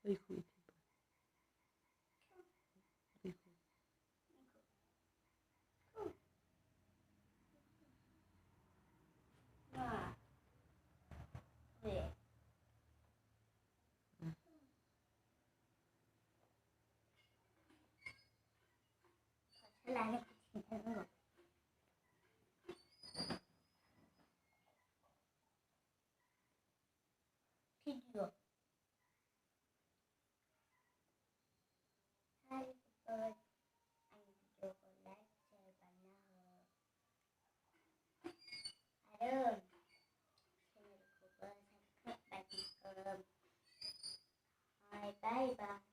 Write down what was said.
Aykú iti ba? Aykú. Langit enggak. Video. Hai anh video có like share và nhớ. Adon. Xin được của bên các bạn cơm. Hai bye bye.